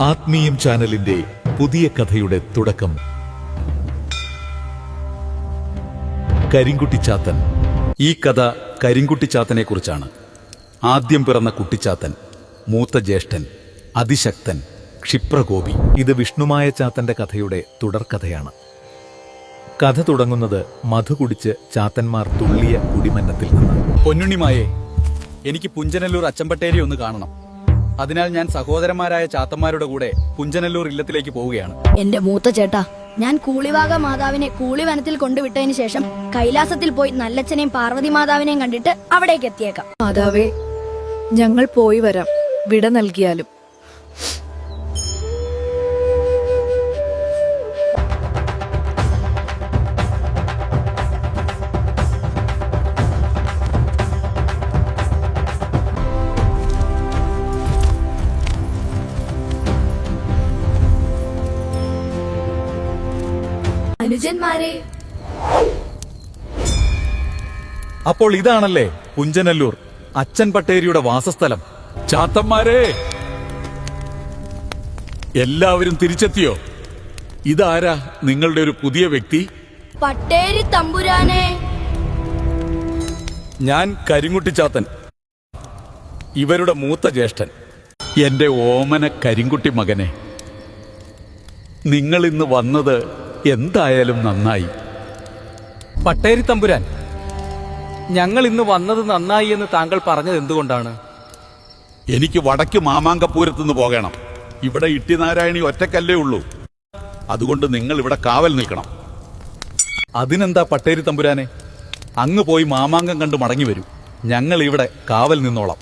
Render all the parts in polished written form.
ആത്മീയം ചാനലിന്റെ പുതിയ കഥയുടെ തുടക്കം. കരിങ്കുട്ടിച്ചാത്തൻ. ഈ കഥ കരിങ്കുട്ടിച്ചാത്തനെ കുറിച്ചാണ്. ആദ്യം പിറന്ന കുട്ടിച്ചാത്തൻ, മൂത്ത ജ്യേഷ്ഠൻ, അതിശക്തൻ, ക്ഷിപ്രകോപി. ഇത് വിഷ്ണുമായ ചാത്തന്റെ കഥയുടെ തുടർക്കഥയാണ്. കഥ തുടങ്ങുന്നത് മധു കുടിച്ച് ചാത്തന്മാർ തുള്ളിയ കുടിമന്നത്തിൽ നിന്ന്. പൊന്നുണ്ണിമായെ, എനിക്ക് പുഞ്ചനല്ലൂർ അച്ചമ്പട്ടേരി ഒന്ന് കാണണം. അതിനാൽ ഞാൻ സഹോദരന്മാരായ ചാത്തന്മാരുടെ കൂടെ പുഞ്ചനല്ലൂർ ഇല്ലത്തിലേക്ക് പോവുകയാണ്. എന്റെ മൂത്ത ചേട്ടാ, ഞാൻ കൂളിവാക മാതാവിനെ കൂളിവനത്തിൽ കൊണ്ടുവിട്ടതിന് ശേഷം കൈലാസത്തിൽ പോയി നല്ലച്ഛനെയും പാർവതി മാതാവിനെയും കണ്ടിട്ട് അവിടേക്ക് എത്തിയേക്കാം. മാതാവേ, ഞങ്ങൾ പോയി വരാം, വിട നൽകിയാലും. അനുജന്മാരെ, അപ്പോൾ ഇതാണല്ലേ പുഞ്ചനല്ലൂർ അച്ഛൻ പട്ടേരിയുടെ വാസസ്ഥലം. ചാത്തന്മാരെ, എല്ലാവരും തിരിച്ചെത്തിയോ? ഇതാരാ നിങ്ങളുടെ ഒരു പുതിയ വ്യക്തി? പട്ടേരി തമ്പുരാനെ. ഞാൻ കരിങ്കുട്ടിച്ചാത്തൻ, ഇവരുടെ മൂത്ത ജ്യേഷ്ഠൻ. എന്റെ ഓമന കരിങ്കുട്ടി മകനെ, നിങ്ങൾ ഇന്ന് വന്നത് എന്തായാലും നന്നായി. പട്ടേരി തമ്പുരാൻ, ഞങ്ങൾ ഇന്ന് വന്നത് നന്നായി എന്ന് താങ്കൾ പറഞ്ഞത് എന്തുകൊണ്ടാണ്? എനിക്ക് വടക്ക് മാമാങ്കപ്പൂരത്തുനിന്ന് പോകണം. ഇവിടെ ഇട്ടിനാരായണി ഒറ്റക്കല്ലേ ഉള്ളൂ. അതുകൊണ്ട് നിങ്ങൾ ഇവിടെ കാവൽ നിൽക്കണം. അതിനെന്താ പട്ടേരി തമ്പുരാനെ, അങ്ങ് പോയി മാമാങ്കം കണ്ടു മടങ്ങി വരൂ. ഞങ്ങൾ ഇവിടെ കാവൽ നിന്നോളാം.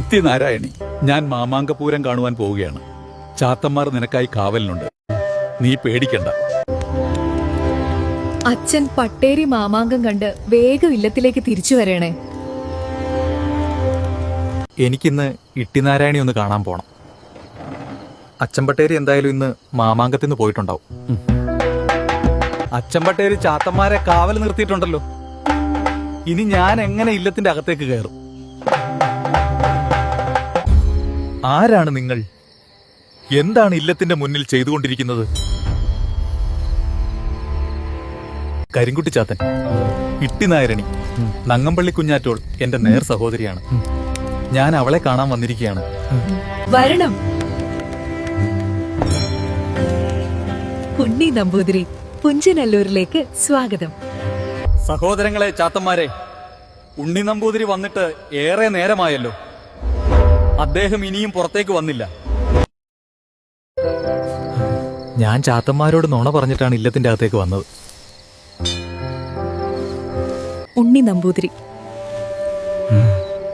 ഇത്തിനാരായണി, ഞാൻ മാമാങ്കപ്പൂരം കാണുവാൻ പോവുകയാണ്. ചാത്തന്മാർ നിനക്കായി കാവലിനുണ്ട്. നീ പേടിക്കണ്ട. അച്ഛൻ പട്ടേരി മാമാങ്കം കണ്ട് വേഗം ഇല്ലത്തിലേക്ക് തിരിച്ചു വരണേ. എനിക്കിന്ന് ഇട്ടിനാരായണി ഒന്ന് കാണാൻ പോണം. അച്ചമ്പട്ടേരി എന്തായാലും ഇന്ന് മാമാങ്കത്തിന് പോയിട്ടുണ്ടാവും. അച്ചമ്പട്ടേരി ചാത്തന്മാരെ കാവൽ നിർത്തിയിട്ടുണ്ടല്ലോ. ഇനി ഞാൻ എങ്ങനെ ഇല്ലത്തിന്റെ അകത്തേക്ക് കയറും? ആരാണ് നിങ്ങൾ? എന്താണ് ഇല്ലത്തിന്റെ മുന്നിൽ ചെയ്തുകൊണ്ടിരിക്കുന്നത്? കരിങ്കുട്ടിച്ചാത്തൻ, ഇട്ടിനായരണി, നങ്ങമ്പള്ളി കുഞ്ഞാറ്റോൾ എന്റെ നേർ സഹോദരിയാണ്. ഞാൻ അവളെ കാണാൻ വന്നിരിക്കുകയാണ്. വരണം. ഉണ്ണി നമ്പൂതിരി, പുഞ്ചനല്ലൂരിലേക്ക് സ്വാഗതം. സഹോദരങ്ങളെ ചാത്തന്മാരെ, ഉണ്ണി നമ്പൂതിരി വന്നിട്ട് ഏറെ നേരമായല്ലോ. അദ്ദേഹം ഇനിയും പുറത്തേക്ക് വന്നില്ല. ഞാൻ ചാത്തന്മാരോട് നുണ പറഞ്ഞിട്ടാണ് ഇല്ലത്തിന്റെ അകത്തേക്ക് വന്നത്. ഉണ്ണി നമ്പൂതിരി,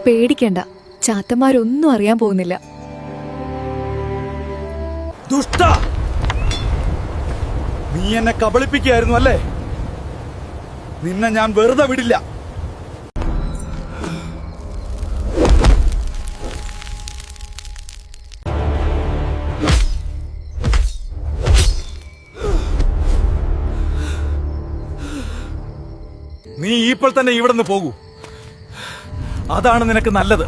പേടിക്കണ്ട, ചാത്തന്മാരൊന്നും അറിയാൻ പോകുന്നില്ല. ദുഷ്ട, നീ എന്നെ കബളിപ്പിക്കുകയായിരുന്നു അല്ലേ? നിന്നെ ഞാൻ വെറുതെ വിടില്ല. നീ ഇപ്പോൾ തന്നെ ഇവിടെ നിന്ന് പോകൂ. അതാണ് നിനക്ക് നല്ലത്.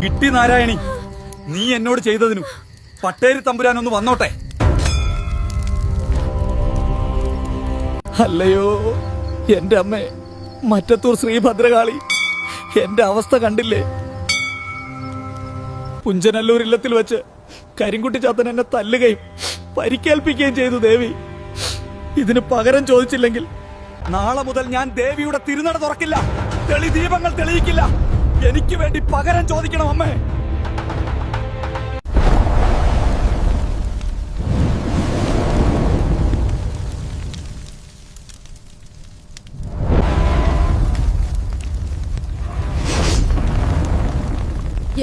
ഇട്ടി നാരായണി, നീ എന്നോട് ചെയ്തതിനു പട്ടേരി തമ്പുരാനൊന്ന് വന്നോട്ടെ. അല്ലയോ എന്റെ അമ്മേ, മറ്റത്തൂർ ശ്രീഭദ്രകാളി, എന്റെ അവസ്ഥ കണ്ടില്ലേ? പുഞ്ചനല്ലൂർ ഇല്ലത്തിൽ വെച്ച് കരിങ്കുട്ടി ചാത്തൻ എന്നെ തല്ലുകയും പരിക്കേൽപ്പിക്കുകയും ചെയ്തു. ദേവി, ഇതിന് പകരം ചോദിച്ചില്ലെങ്കിൽ നാളെ മുതൽ ഞാൻ ദേവിയുടെ തിരുനട തുറക്കില്ല, ദീപങ്ങൾ തെളിയിക്കില്ല. എനിക്ക് വേണ്ടി പകരം ചോദിക്കണം അമ്മേ.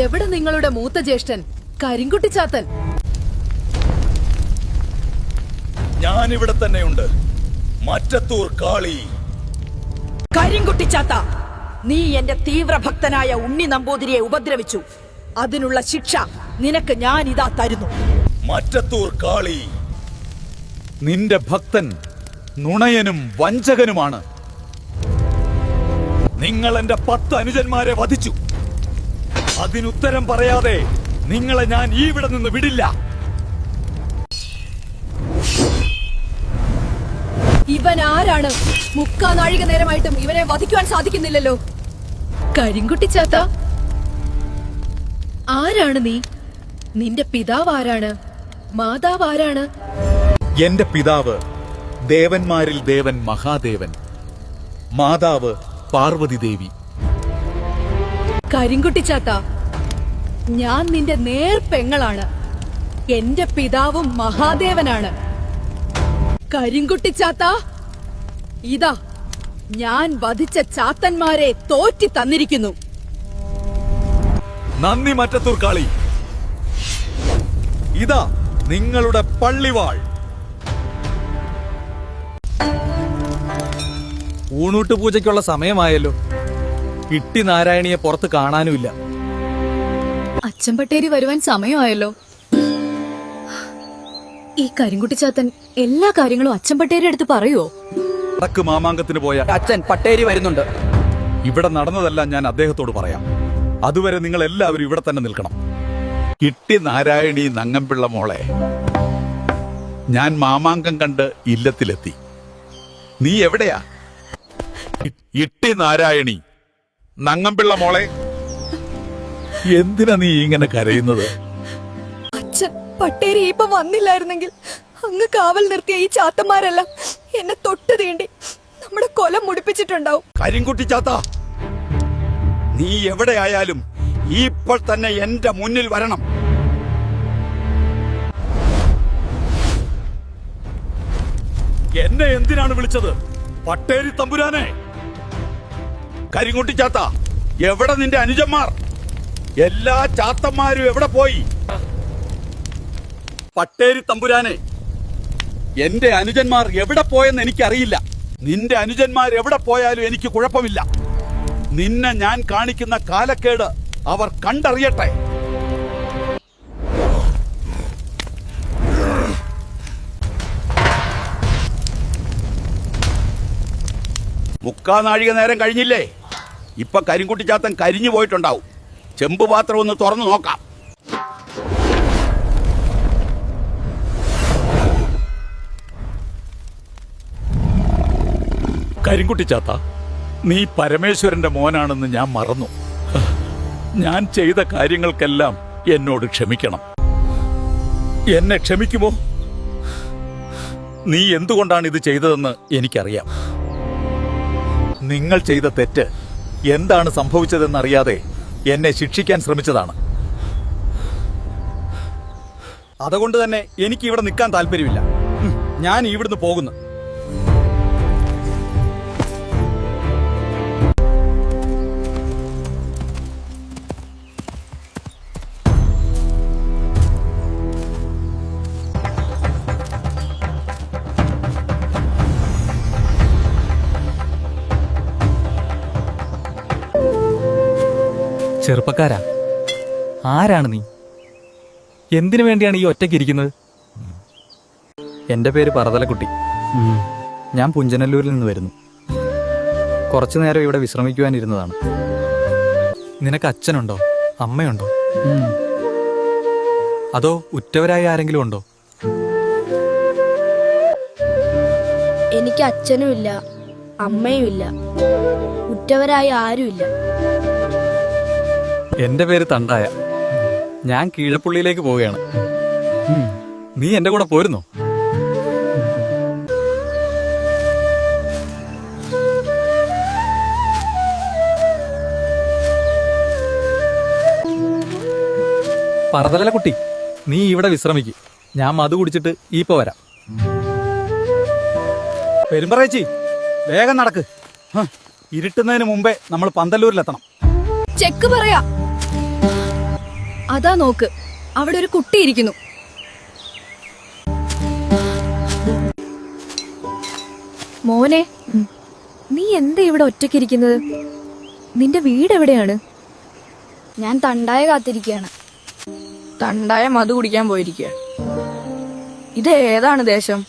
എവിടെ നിങ്ങളുടെ മൂത്ത ജ്യേഷ്ഠൻ കരിങ്കുട്ടിച്ചാത്തൻ? ഞാനിവിടെ തന്നെയുണ്ട്, മറ്റത്തൂർ കാളി. കരിങ്കുട്ടിച്ചാത്ത, നീ എന്റെ തീവ്രഭക്തനായ ഉണ്ണി നമ്പൂതിരിയെ ഉപദ്രവിച്ചു. അതിനുള്ള ശിക്ഷ നിനക്ക് ഞാൻ ഇതാ തരുന്നു. മറ്റത്തൂർ കാളി, നിന്റെ ഭക്തൻ നുണയനും വഞ്ചകനുമാണ്. നിങ്ങൾ എന്റെ 10 അനുജന്മാരെ വധിച്ചു. അതിനുത്തരം പറയാതെ നിങ്ങളെ ഞാൻ ഇവിടെ നിന്ന് വിടില്ല. ഇവൻ ആരാണ്? 3/4 നാഴിക നേരമായിട്ടും ഇവനെ വധിക്കുവാൻ സാധിക്കുന്നില്ലല്ലോ. കരിങ്കുട്ടിച്ചാത്ത, ആരാണ് നീ? നിന്റെ പിതാവ് ആരാണ്? മാതാവ് ആരാണ്? എന്റെ പിതാവ് ദേവന്മാരിൽ ദേവൻ മഹാദേവൻ, മാതാവ് പാർവതി ദേവി. കരിങ്കുട്ടിച്ചാത്ത, ഞാൻ നിന്റെ നേർപ്പെങ്ങളാണ്. എന്റെ പിതാവും മഹാദേവനാണ്. കരിങ്കുട്ടിച്ചാത്ത, ഇതാ ഞാൻ വധിച്ച ചാത്തന്മാരെ തോറ്റി തന്നിരിക്കുന്നു. നന്ദി മറ്റത്തൂർ കാളി. ഇതാ നിങ്ങളുടെ പള്ളിവാൾ. ഊണൂട്ട് പൂജയ്ക്കുള്ള സമയമായല്ലോ. കിട്ടി നാരായണിയെ പുറത്ത് കാണാനുമില്ല. അച്ചമ്പട്ടേരി വരുവാൻ സമയമായല്ലോ. ഈ കരിങ്കുട്ടിച്ചാത്തൻ എല്ലാ കാര്യങ്ങളും അച്ചമ്പട്ടേരി അടുത്ത് പറയുവോ? വടക്ക് മാമാങ്കത്തിന് പോയ അച്ഛൻ പട്ടേരി വരുന്നുണ്ട്. ഇവിടെ നടന്നതെല്ലാം ഞാൻ അദ്ദേഹത്തോട് പറയാം. അതുവരെ നിങ്ങൾ എല്ലാവരും ഇവിടെ തന്നെ നിൽക്കണം. കിട്ടി നാരായണി നങ്ങമ്പിള്ള മോളെ, ഞാൻ മാമാങ്കം കണ്ട് ഇല്ലത്തിലെത്തി. നീ എവിടെയാ? ഇട്ടി നാരായണി നങ്ങമ്പിള്ള മോളെ, എന്തിനാ നീ ഇങ്ങനെ കരയുന്നത്? അച്ഛൻ പട്ടേരി ഇപ്പൊ വന്നില്ലായിരുന്നെങ്കിൽ അങ്ങ് കാവൽ നിർത്തിയ ഈ ചാത്തന്മാരെല്ലാം എന്നെ തൊട്ട് തീണ്ടി നമ്മുടെ കൊലം മുടിപ്പിച്ചിട്ടുണ്ടാവും. കരിങ്കുട്ടി ചാത്ത, നീ എവിടെയായാലും ഇപ്പോൾ തന്നെ എന്റെ മുന്നിൽ വരണം. എന്നെ എന്തിനാണ് വിളിച്ചത്? പട്ടേരി തമ്പുരാനെ. കരിങ്കുട്ടി ചാത്ത, എവിടെ നിന്റെ അനുജന്മാർ? എല്ലാ ചാത്തന്മാരും എവിടെ പോയി? പട്ടേരി തമ്പുരാനെ, എന്റെ അനുജന്മാർ എവിടെ പോയെന്ന് എനിക്കറിയില്ല. നിന്റെ അനുജന്മാർ എവിടെ പോയാലും എനിക്ക് കുഴപ്പമില്ല. നിന്നെ ഞാൻ കാണിക്കുന്ന കാലക്കേട് അവർ കണ്ടറിയട്ടെ. മുക്കാ നാഴിക നേരം കഴിഞ്ഞില്ലേ? ഇപ്പൊ കരിങ്കുട്ടിച്ചാത്തൻ കരിഞ്ഞു പോയിട്ടുണ്ടാവും. ചെമ്പ് പാത്രം ഒന്ന് തുറന്നു നോക്കാം. കരിങ്കുട്ടിച്ചാത്ത, നീ പരമേശ്വരന്റെ മോനാണെന്ന് ഞാൻ മറന്നു. ഞാൻ ചെയ്ത കാര്യങ്ങൾക്കെല്ലാം എന്നോട് ക്ഷമിക്കണം. എന്നെ ക്ഷമിക്കുമോ? നീ എന്തുകൊണ്ടാണ് ഇത് ചെയ്തതെന്ന് എനിക്കറിയാം. നിങ്ങൾ ചെയ്ത തെറ്റ് എന്താണ് സംഭവിച്ചതെന്നറിയാതെ എന്നെ ശിക്ഷിക്കാൻ ശ്രമിച്ചതാണ്. അതുകൊണ്ട് തന്നെ എനിക്ക് ഇവിടെ നിൽക്കാൻ താല്പര്യമില്ല. ഞാൻ ഇവിടുന്ന് പോകുന്നു. ചെറുപ്പക്കാരാ, ആരാണ് നീ? എന്തിനു വേണ്ടിയാണ് ഈ ഒറ്റയ്ക്ക് ഇരിക്കുന്നത്? എന്റെ പേര് പറതലക്കുട്ടി. ഞാൻ പുഞ്ചനല്ലൂരിൽ നിന്ന് വരുന്നു. കുറച്ചു നേരം ഇവിടെ വിശ്രമിക്കുവാനിരുന്നതാണ്. നിനക്ക് അച്ഛനുണ്ടോ? അമ്മയുണ്ടോ? അതോ ഉറ്റവരായ ആരെങ്കിലും ഉണ്ടോ? എനിക്ക് അച്ഛനുമില്ല, അമ്മയുമില്ല, ഉറ്റവരായ ആരുമില്ല. എന്റെ പേര് തണ്ടായ. ഞാൻ കീഴപ്പള്ളിയിലേക്ക് പോവുകയാണ്. നീ എന്റെ കൂടെ പോരുന്നോ? പറതല കുട്ടി, നീ ഇവിടെ വിശ്രമിക്ക്. ഞാൻ മധു കുടിച്ചിട്ട് ഇപ്പൊ വരാം. പെരുമ്പറേച്ചി, വേഗം നടക്ക്. ഇരുട്ടുന്നതിന് മുമ്പേ നമ്മൾ പന്തല്ലൂരിലെത്തണം. ചെക്ക് പറയാ. അതാ നോക്ക്, അവിടെ ഒരു കുട്ടി ഇരിക്കുന്നു. മോനെ, നീ എന്താ ഇവിടെ ഒറ്റയ്ക്കിരിക്കുന്നത്? നിന്റെ വീട് എവിടെയാണ്? ഞാൻ തണ്ടായ കാത്തിരിക്കുകയാണ്. തണ്ടായ മധു കുടിക്കാൻ പോയിരിക്കുക. ഇത് ഏതാണ് ദേശം?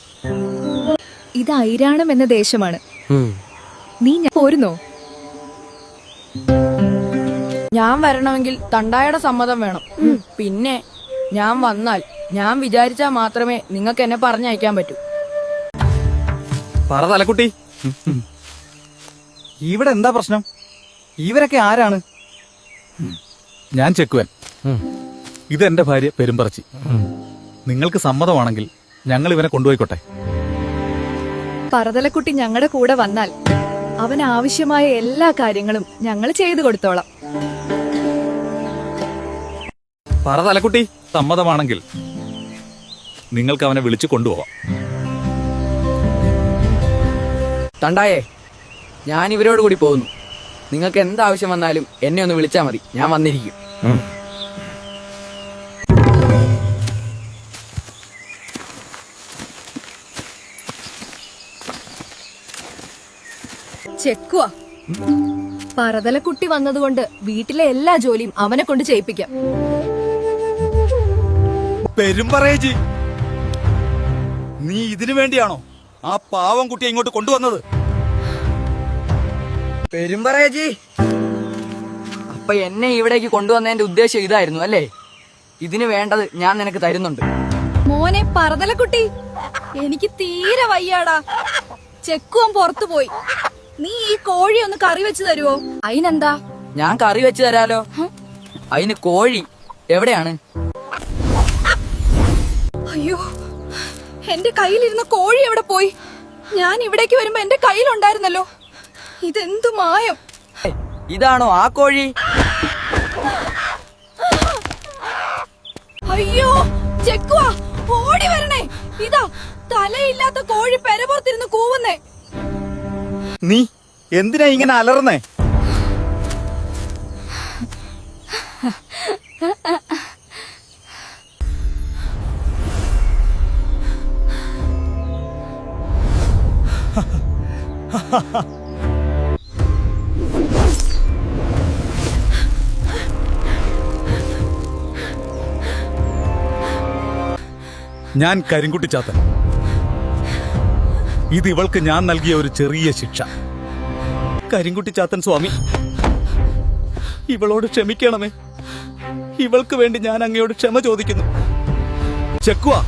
ഇത് ഐരാണം എന്ന ദേശമാണ്. നീ പോരുന്നോ? ഞാൻ വരണമെങ്കിൽ തണ്ടായുടെ സമ്മതം വേണം. പിന്നെ ഞാൻ വന്നാൽ ഞാൻ വിചാരിച്ചാൽ മാത്രമേ നിങ്ങൾക്ക് എന്നെ പറഞ്ഞയക്കാൻ പറ്റൂ. പറ തലക്കുട്ടി, ഇവിടെ എന്താ പ്രശ്നം? ഇവരൊക്കെ ആരാണ്? ഞാൻ ചെക്കുവൻ. ഇതെന്റെ ഭാര്യ പെരുമ്പറച്ചി. നിങ്ങൾക്ക് സമ്മതമാണെങ്കിൽ ഞങ്ങൾ ഇവനെ കൊണ്ടുപോയിക്കോട്ടെ. പറതലക്കുട്ടി ഞങ്ങളുടെ കൂടെ വന്നാൽ അവന് ആവശ്യമായ എല്ലാ കാര്യങ്ങളും ഞങ്ങൾ ചെയ്തു കൊടുത്തോളാം. പറ തലക്കുട്ടി, സമ്മതമാണെങ്കിൽ നിങ്ങൾക്ക് അവനെ വിളിച്ചു കൊണ്ടുപോവാം. തണ്ടായേ, ഞാൻ ഇവരോട് കൂടി പോകുന്നു. നിങ്ങൾക്ക് എന്താവശ്യം വന്നാലും എന്നെ ഒന്ന് വിളിച്ചാൽ മതി, ഞാൻ വന്നിരിക്കും. ചെക്കുവാ. പറതലക്കുട്ടി വന്നതുകൊണ്ട് വീട്ടിലെ എല്ലാ ജോലിയും അവനെ കൊണ്ട് ചെയ്യിപ്പിക്കാം. പെരുമ്പറേജി, നീ ഇതിനു വേണ്ടിയാണോ ആ പാവം കുട്ടിയെ ഇങ്ങോട്ട് കൊണ്ടുവന്നത്? പെരുമ്പറേജി, അപ്പൊ എന്നെ ഇവിടേക്ക് കൊണ്ടുവന്നതിന്റെ ഉദ്ദേശം ഇതായിരുന്നു അല്ലേ? ഇതിന് വേണ്ടത് ഞാൻ നിനക്ക് തരുന്നുണ്ട്. മോനെ പറതലക്കുട്ടി, എനിക്ക് തീരെ വയ്യാടാ. ചെക്കുവൻ പുറത്തു പോയി. നീ ഈ കോഴി ഒന്ന് കറി വെച്ച് തരുവോ? അതിനെന്താ? ഞാൻ കറി വെച്ച് തരാലോ. അതിന് കോഴി എവിടെയാണ്? അയ്യോ, എന്റെ കയ്യിലിരുന്ന കോഴി എവിടെ പോയി? ഞാൻ ഇവിടേക്ക് വരുമ്പോ എന്റെ കയ്യിലുണ്ടായിരുന്നല്ലോ. ഇതെന്തു മായം? ഇതാണോ ആ കോഴി? അയ്യോ ചെക്കുവാ, ഓടി വരണേ. ഇതാ തലയില്ലാത്ത കോഴി പെരപുറത്തിരുന്ന് കൂവുന്നേ. നീ എന്തിനാ ഇങ്ങനെ അലർന്നേ? ഞാൻ കരിങ്കുട്ടി ചാത്തൻ. ഇത് ഇവൾക്ക് ഞാൻ നൽകിയ ഒരു ചെറിയ ശിക്ഷ. കരിങ്കുട്ടി ചാത്തൻ സ്വാമി, ഇവളോട് ക്ഷമിക്കണമേ. ഇവൾക്ക് വേണ്ടി ഞാൻ അങ്ങയോട് ക്ഷമ ചോദിക്കുന്നു. ചെക്കുവാ,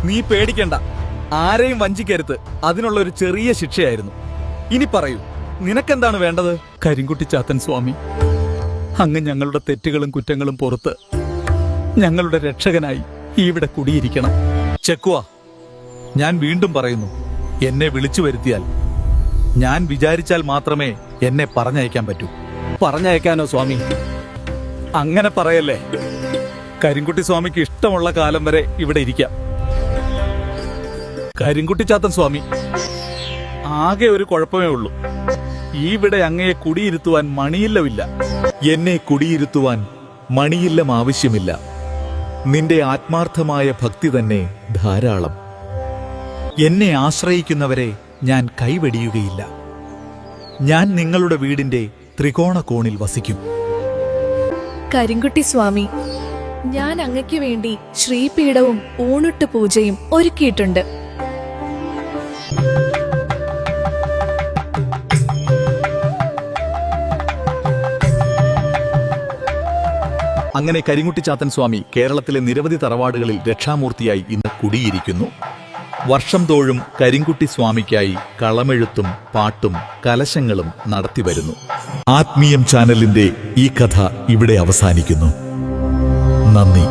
നീ പേടിക്കണ്ട. ആരെയും വഞ്ചിക്കരുത്. അതിനുള്ള ഒരു ചെറിയ ശിക്ഷയായിരുന്നു. ഇനി പറയൂ, നിനക്കെന്താണ് വേണ്ടത്? കരിങ്കുട്ടി ചാത്തൻ സ്വാമി, അങ്ങ് ഞങ്ങളുടെ തെറ്റുകളും കുറ്റങ്ങളും പുറത്ത് ഞങ്ങളുടെ രക്ഷകനായി ഇവിടെ കുടിയിരിക്കണം. ചെക്കുവാ, ഞാൻ വീണ്ടും പറയുന്നു, എന്നെ വിളിച്ചു വരുത്തിയാൽ ഞാൻ വിചാരിച്ചാൽ മാത്രമേ എന്നെ പറഞ്ഞയക്കാൻ പറ്റൂ. പറഞ്ഞയക്കാനോ സ്വാമി? അങ്ങനെ പറയല്ലേ. കരിങ്കുട്ടി സ്വാമിക്ക് ഇഷ്ടമുള്ള കാലം വരെ ഇവിടെ ഇരിക്കാം. കരിങ്കുട്ടി ചാത്തൻ സ്വാമി, ആകെ ഒരു കുഴപ്പമേ ഉള്ളൂ. ഇവിടെ അങ്ങയെ കുടിയിരുത്തുവാൻ മണിയില്ലമില്ല. എന്നെ കുടിയിരുത്തുവാൻ മണിയില്ലം ആവശ്യമില്ല. നിന്റെ ആത്മാർത്ഥമായ ഭക്തി തന്നെ ധാരാളം. എന്നെ ആശ്രയിക്കുന്നവരെ ഞാൻ കൈവെടിയുകയില്ല. ഞാൻ നിങ്ങളുടെ വീടിന്റെ ത്രികോണകോണിൽ വസിക്കും. കരിങ്കുട്ടി സ്വാമി, ഞാൻ അങ്ങയ്ക്ക് വേണ്ടി ശ്രീപീഠവും ഊണുട്ട് പൂജയും ഒരുക്കിയിട്ടുണ്ട്. അങ്ങനെ കരിങ്കുട്ടി ചാത്തൻ സ്വാമി കേരളത്തിലെ നിരവധി തറവാടുകളിൽ രക്ഷാമൂർത്തിയായി ഇന്ന് കുടിയിരിക്കുന്നു. വർഷം തോറും കരിങ്കുട്ടി സ്വാമിക്കായി കളമെഴുത്തും പാട്ടും കലശങ്ങളും നടത്തിവരുന്നു. ആത്മീയം ചാനലിന്റെ ഈ കഥ ഇവിടെ അവസാനിക്കുന്നു. നന്ദി.